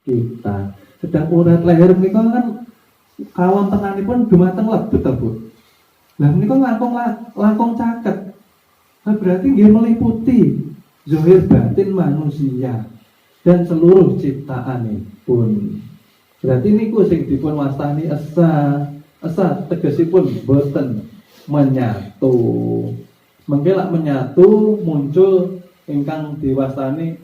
kita. Sedang urat leher menika kan kawontenanipun dumateng lebet ta, Bu. Lah menika langkung caket. Nah, berarti nggih meliputi zahir batin manusia dan seluruh ciptaanipun. Berarti niku sing dipun wastani esa tegesipun boten menyatu. Mengke lak menyatu muncul ingkang diwastani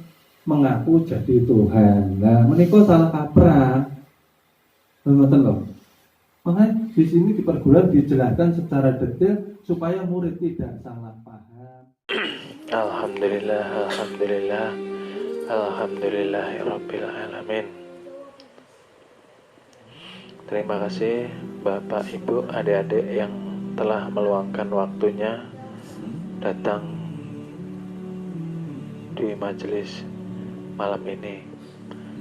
mengaku jadi Tuhan. Nah, menika salah kaprah. Ngoten lho. Makanya di sini di perguruan dijelaskan secara detail supaya murid tidak salah paham. Alhamdulillah, alhamdulillah, alhamdulillahirabbil alamin. Terima kasih Bapak, Ibu, adik-adik yang telah meluangkan waktunya datang di majelis malam ini.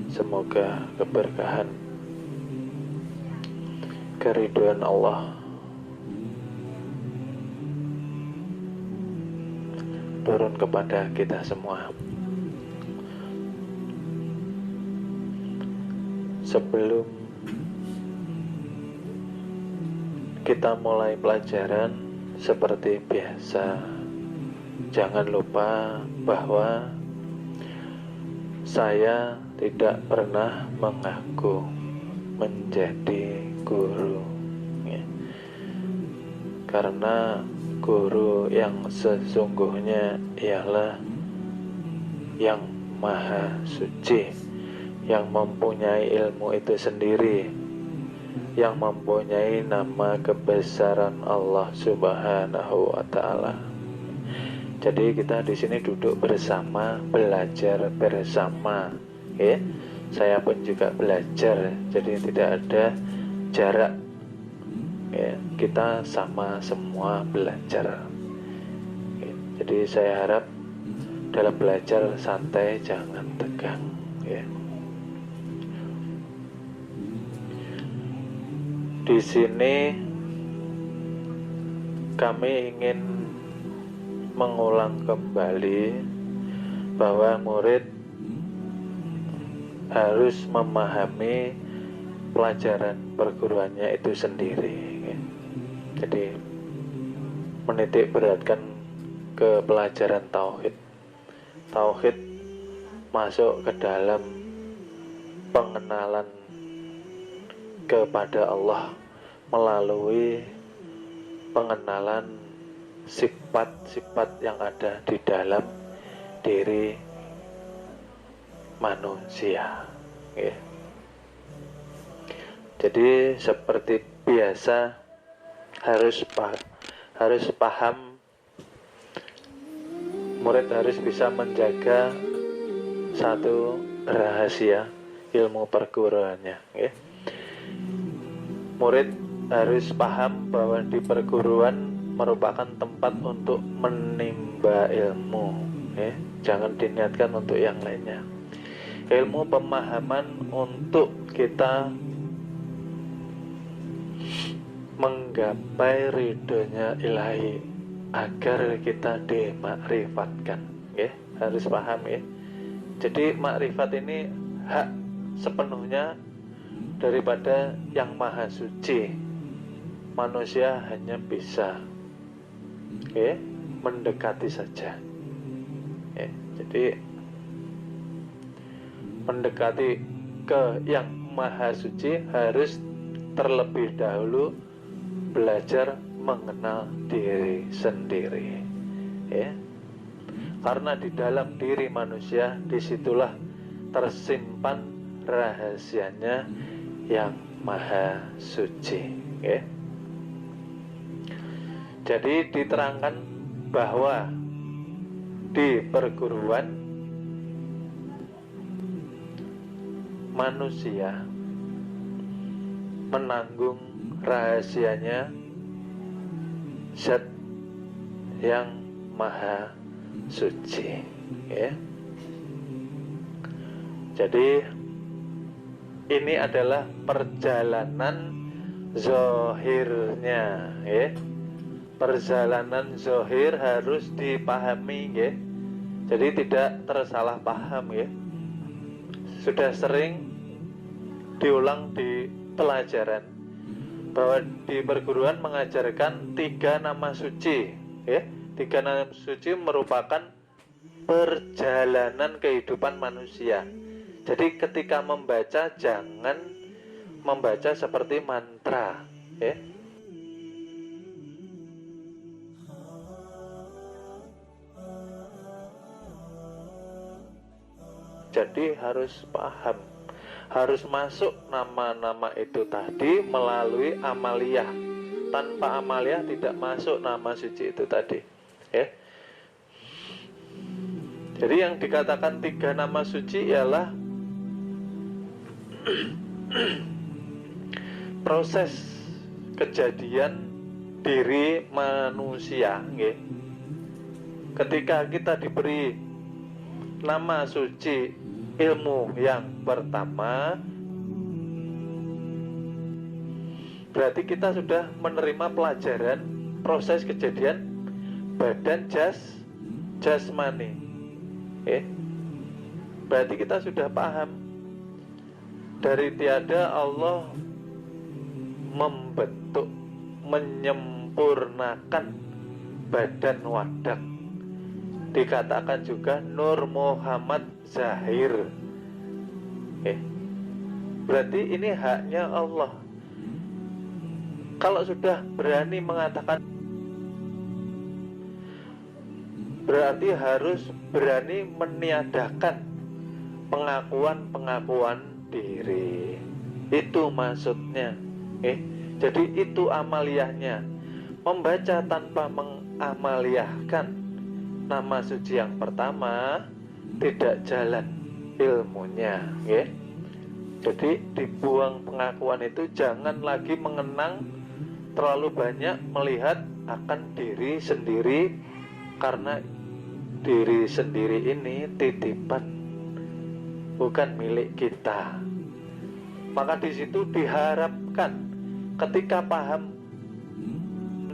Semoga keberkahan, keridhaan Allah turun kepada kita semua. Sebelum kita mulai pelajaran seperti biasa, jangan lupa bahwa saya tidak pernah mengaku menjadi guru, ya. Karena guru yang sesungguhnya ialah yang maha suci, yang mempunyai ilmu itu sendiri, yang mempunyai nama kebesaran Allah Subhanahu wa Ta'ala. Jadi kita di sini duduk bersama, belajar bersama, ya. Saya pun juga belajar, jadi tidak ada jarak, ya. Kita sama semua belajar, ya. Jadi saya harap dalam belajar santai, jangan tegang, ya. Di sini kami ingin mengulang kembali bahwa murid harus memahami pelajaran perguruannya itu sendiri, ya. Jadi menitik beratkan ke pelajaran tauhid. Tauhid masuk ke dalam pengenalan kepada Allah melalui pengenalan sifat-sifat yang ada di dalam diri manusia, ya. Jadi seperti biasa harus paham, murid harus bisa menjaga satu rahasia ilmu perguruannya, ya. Murid harus paham bahwa di perguruan merupakan tempat untuk menimba ilmu, ya. Jangan diniatkan untuk yang lainnya. Ilmu pemahaman untuk kita menggapai ridhonya ilahi, agar kita dimakrifatkan, ya. Harus paham, ya. Jadi makrifat ini hak sepenuhnya daripada yang maha suci. Manusia hanya bisa, ya, mendekati saja, ya. Jadi mendekati ke yang maha suci harus terlebih dahulu belajar mengenal diri sendiri, ya. Karena di dalam diri manusia disitulah tersimpan rahasianya yang maha suci, ya. Jadi diterangkan bahwa di perguruan manusia menanggung rahasianya zat yang maha suci, ya. Jadi ini adalah perjalanan zohirnya, ya. Perjalanan zohir harus dipahami, ya. Jadi tidak tersalah paham, ya. Sudah sering diulang di pelajaran bahwa di perguruan mengajarkan 3 nama suci, ya. 3 nama suci merupakan perjalanan kehidupan manusia. Jadi ketika membaca jangan membaca seperti mantra, ya. Jadi harus paham, harus masuk nama-nama itu tadi melalui amaliyah. Tanpa amaliyah tidak masuk nama suci itu tadi, ya. Jadi yang dikatakan 3 nama suci ialah proses kejadian diri manusia, ya. Ketika kita diberi nama suci ilmu yang pertama, berarti kita sudah menerima pelajaran proses kejadian badan jasmani, berarti kita sudah paham dari tiada Allah membentuk, menyempurnakan badan wadak. Dikatakan juga Nur Muhammad Zahir. Berarti ini haknya Allah. Kalau sudah berani mengatakan, berarti harus berani meniadakan pengakuan-pengakuan diri. Itu maksudnya. Jadi itu amaliyahnya. Membaca tanpa mengamaliyahkan nama suci yang pertama tidak jalan ilmunya, ya. Jadi dibuang pengakuan itu, jangan lagi mengenang terlalu banyak melihat akan diri sendiri, karena diri sendiri ini titipan, bukan milik kita. Maka di situ diharapkan ketika paham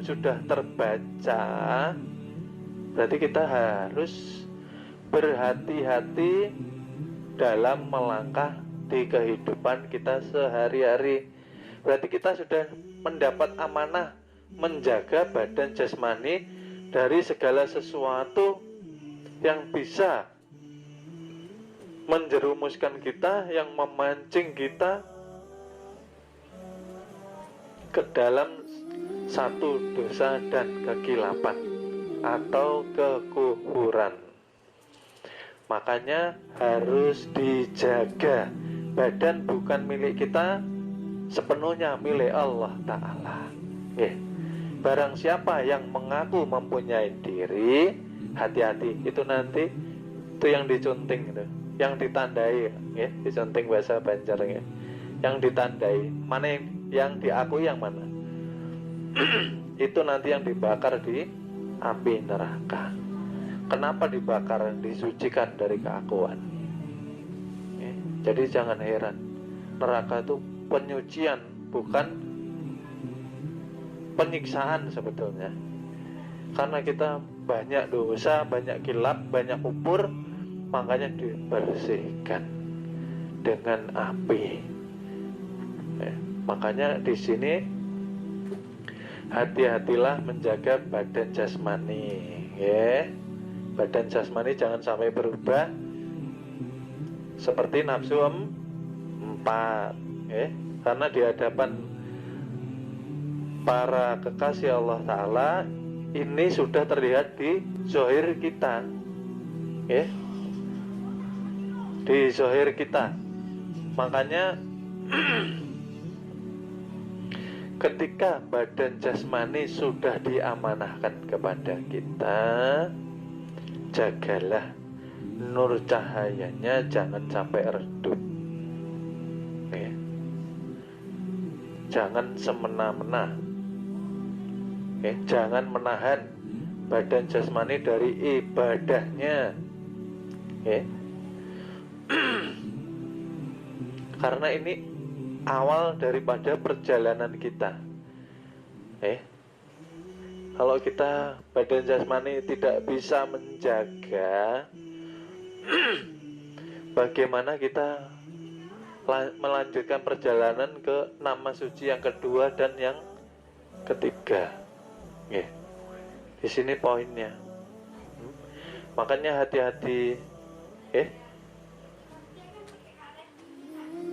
sudah terbaca, berarti kita harus berhati-hati dalam melangkah di kehidupan kita sehari-hari. Berarti kita sudah mendapat amanah menjaga badan jasmani dari segala sesuatu yang bisa menjerumuskan kita, yang memancing kita ke dalam satu dosa dan kekilapan atau kekufuran. Makanya harus dijaga. Badan bukan milik kita sepenuhnya, milik Allah Ta'ala. Barang siapa yang mengaku mempunyai diri, hati-hati. Itu nanti itu yang dicunting itu, yang ditandai, dicunting bahasa Banjar, yang ditandai. Mana yang diakui, yang mana? Itu nanti yang dibakar di api neraka. Kenapa dibakar? Disucikan dari keakuan. Jadi jangan heran, neraka itu penyucian, bukan penyiksaan sebetulnya. Karena kita banyak dosa, banyak kilap, banyak kupur, makanya dibersihkan dengan api. Makanya di sini hati-hatilah menjaga badan jasmani, Badan jasmani jangan sampai berubah seperti nafsu 4, karena di hadapan para kekasih Allah Ta'ala ini sudah terlihat di zahir kita, di zahir kita. Makanya ketika badan jasmani sudah diamanahkan kepada kita, jagalah nur cahayanya jangan sampai redup, jangan semena-mena, jangan menahan badan jasmani dari ibadahnya, karena ini awal daripada perjalanan kita. Kalau kita badan jasmani tidak bisa menjaga, bagaimana kita melanjutkan perjalanan ke nama suci yang kedua dan yang ketiga. Di sini poinnya. Makanya hati-hati,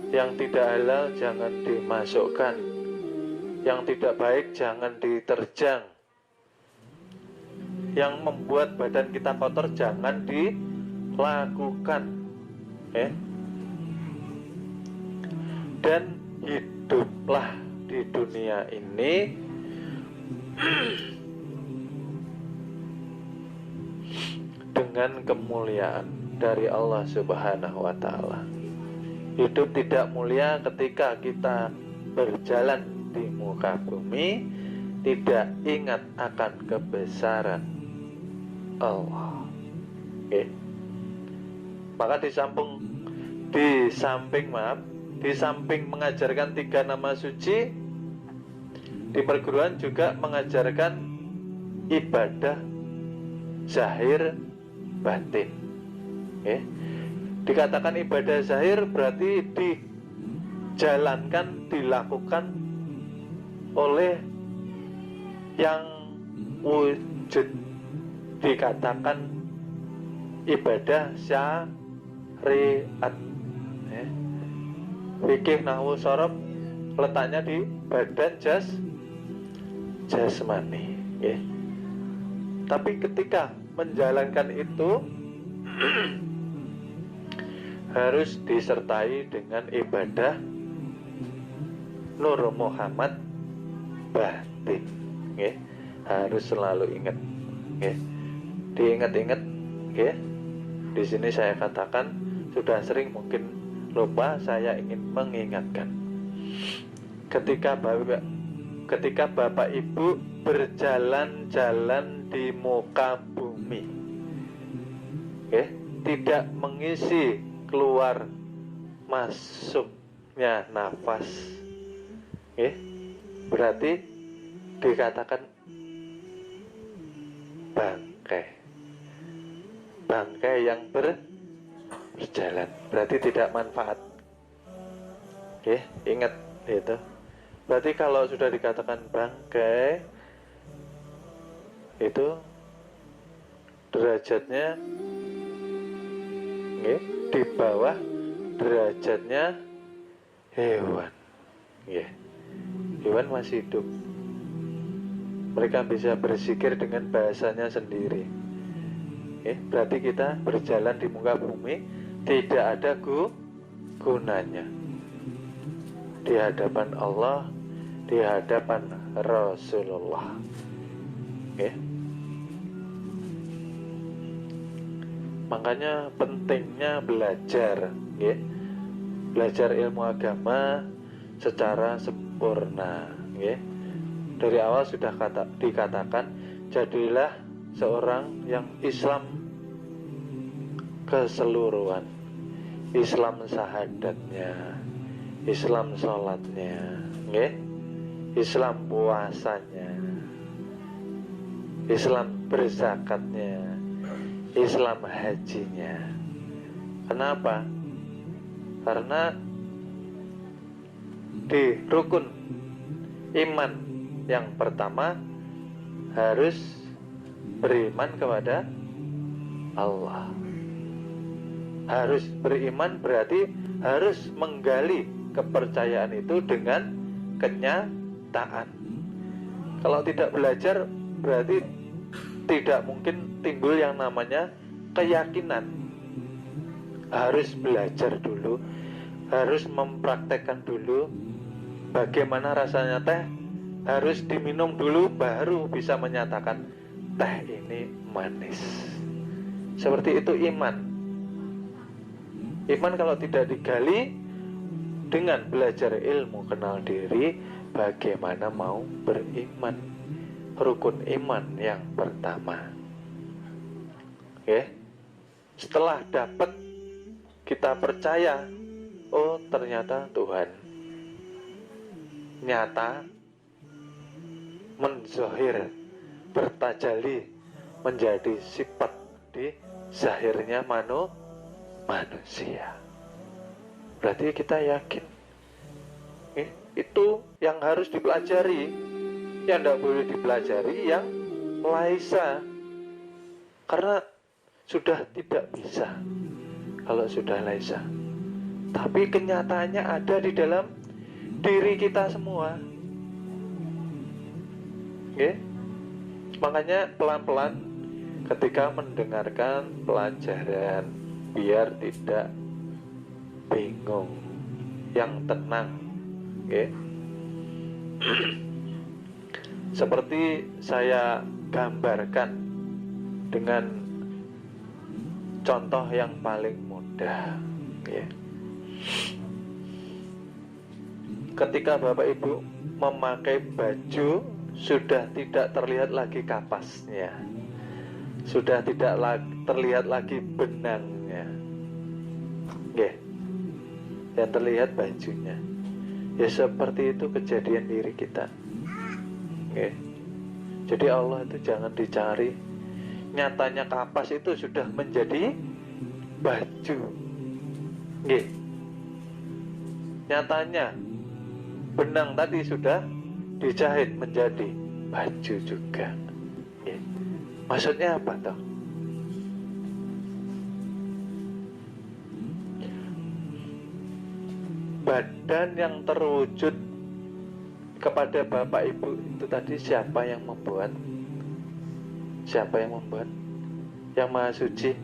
yang tidak halal jangan dimasukkan, yang tidak baik jangan diterjang, yang membuat badan kita kotor jangan dilakukan. Dan hiduplah di dunia ini dengan kemuliaan dari Allah Subhanahu wa Ta'ala. Hidup tidak mulia ketika kita berjalan di muka bumi tidak ingat akan kebesaran Allah. Maka di samping mengajarkan 3 nama suci, di perguruan juga mengajarkan ibadah zahir batin. Dikatakan ibadah zahir berarti dijalankan, dilakukan oleh yang wujud, dikatakan ibadah syariat. Fikih nahwu sorob letaknya di badan jasmani. Tapi ketika menjalankan itu harus disertai dengan ibadah Nur Muhammad batin. Harus selalu ingat. Diingat-ingat. Di sini saya katakan sudah sering, mungkin lupa, saya ingin mengingatkan. Ketika Bapak Ibu berjalan-jalan di muka bumi, tidak mengisi keluar masuknya nafas, berarti dikatakan bangkai yang berjalan, berarti tidak manfaat. Ingat itu. Berarti kalau sudah dikatakan bangkai, itu derajatnya di bawah derajatnya hewan. Hewan masih hidup, mereka bisa berzikir dengan bahasanya sendiri. Berarti kita berjalan di muka bumi tidak ada gunanya di hadapan Allah, di hadapan Rasulullah. Makanya pentingnya belajar, belajar ilmu agama secara sempurna. Dari awal sudah dikatakan, jadilah seorang yang Islam keseluruhan, Islam syahadatnya, Islam sholatnya, Islam puasanya, Islam berzakatnya, Islam hajinya. Kenapa? Karena di rukun iman yang pertama harus beriman kepada Allah. Harus beriman berarti harus menggali kepercayaan itu dengan kenyataan. Kalau tidak belajar berarti tidak mungkin timbul yang namanya keyakinan. Harus belajar dulu, harus mempraktekkan dulu bagaimana rasanya teh, harus diminum dulu baru bisa menyatakan teh ini manis. Seperti itu iman. Iman kalau tidak digali dengan belajar ilmu kenal diri, bagaimana mau beriman? Rukun iman yang pertama. Setelah dapat, kita percaya, oh ternyata Tuhan nyata, menzohir, bertajali, menjadi sifat di zahirnya manusia. Berarti kita yakin itu yang harus dipelajari. Yang tidak boleh dipelajari yang laisa, karena sudah tidak bisa kalau sudah laisa. Tapi kenyataannya ada di dalam diri kita semua. Makanya pelan-pelan ketika mendengarkan pelajaran, biar tidak bingung, yang tenang. Seperti saya gambarkan dengan contoh yang paling mudah. Ketika Bapak Ibu memakai baju, sudah tidak terlihat lagi kapasnya, sudah tidak terlihat lagi benangnya, yang terlihat bajunya. Ya seperti itu kejadian diri kita. Jadi Allah itu jangan dicari. Nyatanya kapas itu sudah menjadi baju. Nyatanya benang tadi sudah dijahit menjadi baju juga. Maksudnya apa toh? Badan yang terwujud kepada Bapak Ibu itu tadi siapa yang membuat? Siapa yang membuat? Yang Maha Suci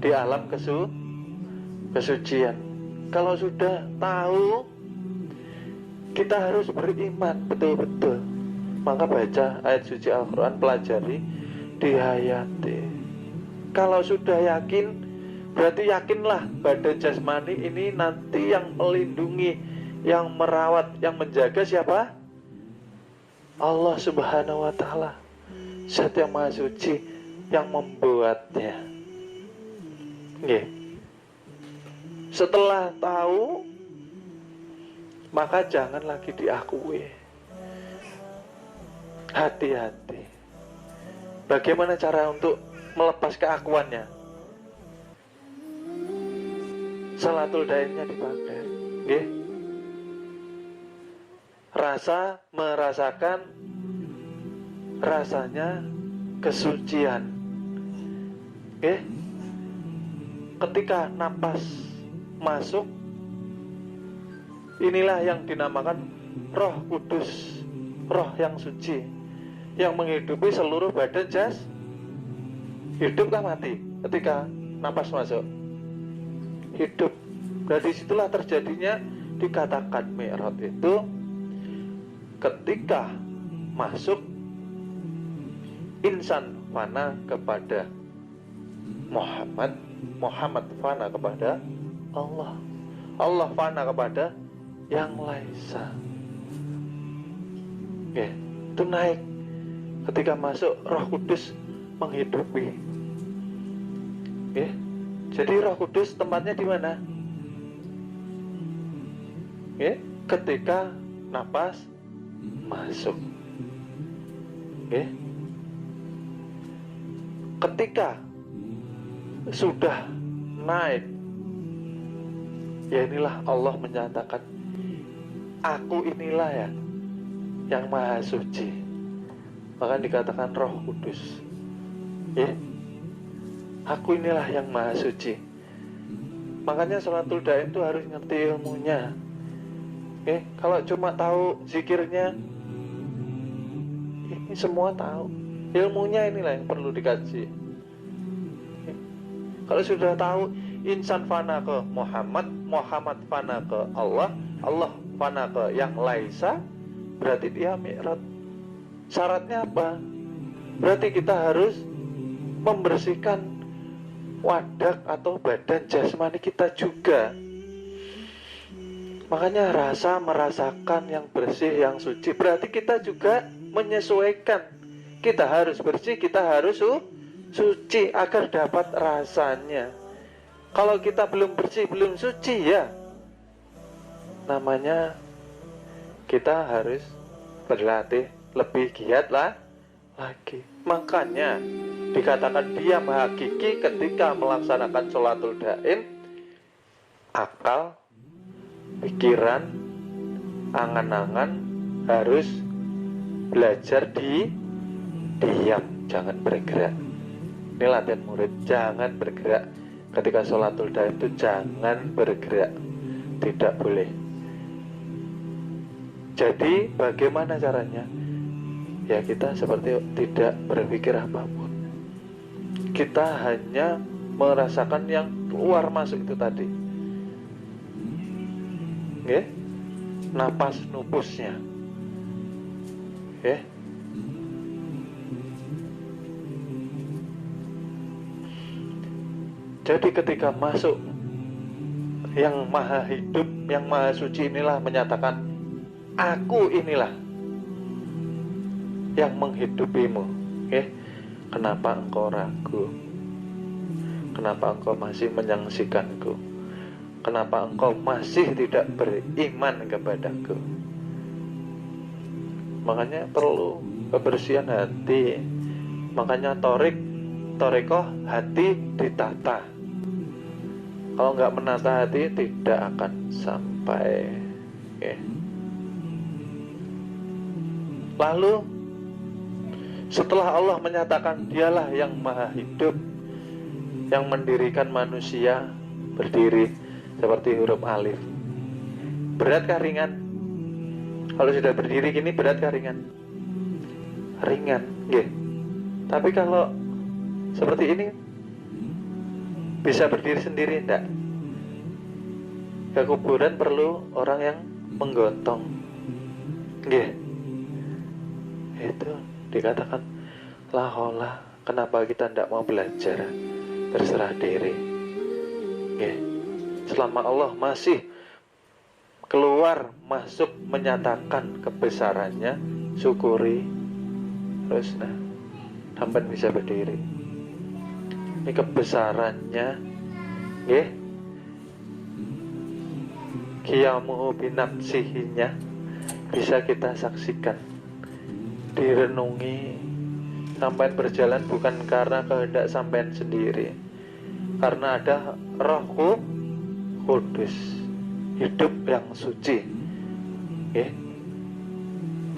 di alam kesucian. Kalau sudah tahu, kita harus beriman betul-betul. Maka baca ayat suci Al-Quran, pelajari, dihayati. Kalau sudah yakin, berarti yakinlah badan jasmani ini nanti yang melindungi, yang merawat, yang menjaga siapa? Allah Subhanahu wa Ta'ala, Zat yang Maha Suci yang membuatnya. Setelah tahu, maka jangan lagi diakui. Hati-hati. Bagaimana cara untuk melepas keakuannya? Salatul daimnya dipakai. Merasakan rasanya kesucian. Ketika napas masuk, inilah yang dinamakan Roh Kudus, Roh yang suci, yang menghidupi seluruh badan jas. Hidup kah mati ketika napas masuk? Hidup. Nah disitulah terjadinya dikatakan Mi'raj itu ketika masuk insan fana kepada Muhammad, Muhammad fana kepada Allah, Allah fana kepada yang laisa. Itu naik ketika masuk, Roh Kudus menghidupi. Jadi Roh Kudus tempatnya di mana? Ketika napas masuk. Ketika sudah naik, ya inilah Allah menyatakan, aku inilah ya yang Maha Suci. Maka dikatakan Roh Kudus. Aku inilah yang Maha Suci. Makanya sholatul daim itu harus ngerti ilmunya. Kalau cuma tahu zikirnya, ini semua tahu. Ilmunya inilah yang perlu dikaji. Kalau sudah tahu insan fana ke Muhammad, Muhammad fana ke Allah, Allah fana ke yang laisa, berarti dia Mi'raj. Syaratnya apa? Berarti kita harus membersihkan wadah atau badan jasmani kita juga. Makanya merasakan yang bersih, yang suci. Berarti kita juga menyesuaikan. Kita harus bersih, kita harus suci agar dapat rasanya. Kalau kita belum bersih, belum suci, ya namanya kita harus berlatih lebih giat lagi. Makanya dikatakan dia hakiki ketika melaksanakan sholatul daim, akal pikiran, angan-angan harus belajar diam, jangan bergerak. Ini latihan murid, jangan bergerak. Ketika sholatul daim itu jangan bergerak, tidak boleh. Jadi bagaimana caranya? Ya kita seperti tidak berpikir apapun. Kita hanya merasakan yang keluar masuk itu tadi. Nggih? Napas nupusnya. Nggih? Jadi ketika masuk, yang maha hidup, yang maha suci inilah menyatakan, aku inilah yang menghidupimu. Kenapa engkau ragu? Kenapa engkau masih menyaksikanku? Kenapa engkau masih tidak beriman kepadaku? Makanya perlu kebersihan hati. Makanya torikoh hati ditata. Kalau nggak menata hati tidak akan sampai. Lalu setelah Allah menyatakan dialah yang maha hidup, yang mendirikan manusia berdiri seperti huruf alif. Beratkah ringan? Kalau sudah berdiri gini beratkah ringan? Ringan, nggih. Tapi kalau seperti ini bisa berdiri sendiri enggak? Ke kuburan perlu orang yang menggontong. Nggih. Itu dikatakan la haula, kenapa kita tidak mau belajar berserah diri? Nggih. Selama Allah masih keluar masuk menyatakan kebesarannya, syukuri terus sampai bisa berdiri. Ini kebesarannya, nggih. Qiyamuhu binafsihinya bisa kita saksikan, direnungi. Sampai berjalan bukan karena kehendak sampean sendiri, karena ada Roh Kudus, hidup yang suci,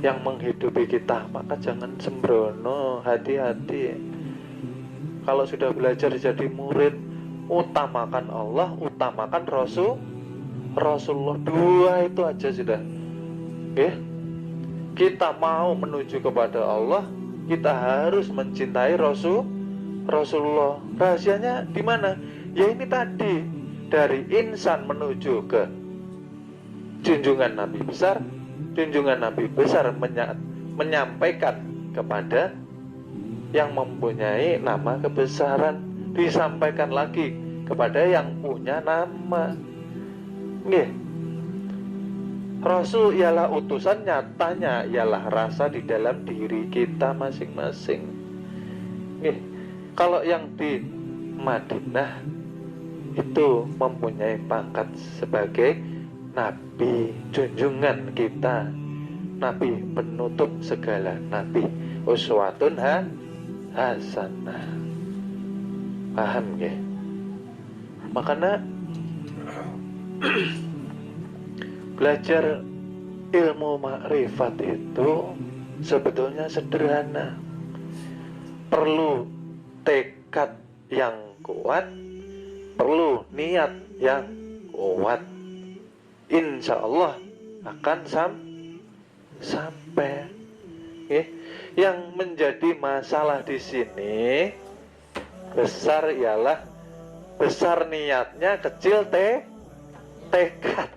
yang menghidupi kita. Maka jangan sembrono, hati-hati. Kalau sudah belajar jadi murid, utamakan Allah, utamakan Rasulullah. Dua itu aja sudah. Kita mau menuju kepada Allah, kita harus mencintai Rasulullah. Rahasianya di mana? Ya ini tadi, dari insan menuju ke junjungan Nabi besar. Junjungan Nabi besar menyampaikan kepada yang mempunyai nama kebesaran, disampaikan lagi kepada yang punya nama. Nggih. Rasul ialah utusan, nyatanya ialah rasa di dalam diri kita masing-masing. Nggih. Kalau yang di Madinah itu mempunyai pangkat sebagai Nabi junjungan kita, Nabi penutup segala Nabi, uswatun hasanah. Paham nggih? Makanya belajar ilmu makrifat itu sebetulnya sederhana. Perlu tekad yang kuat, perlu niat yang kuat. Insya Allah akan sampai. Yang menjadi masalah di sini besar ialah besar niatnya, kecil tekad.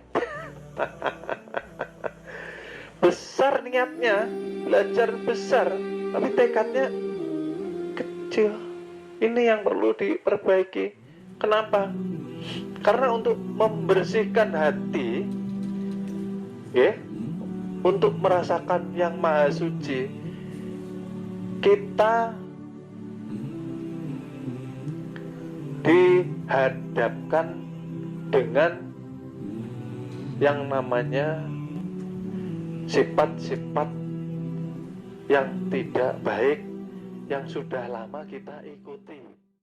Besar niatnya, belajar besar, tapi tekadnya kecil. Ini yang perlu diperbaiki. Kenapa? Karena untuk membersihkan hati, untuk merasakan yang maha suci, kita dihadapkan dengan yang namanya sifat-sifat yang tidak baik yang sudah lama kita ikuti.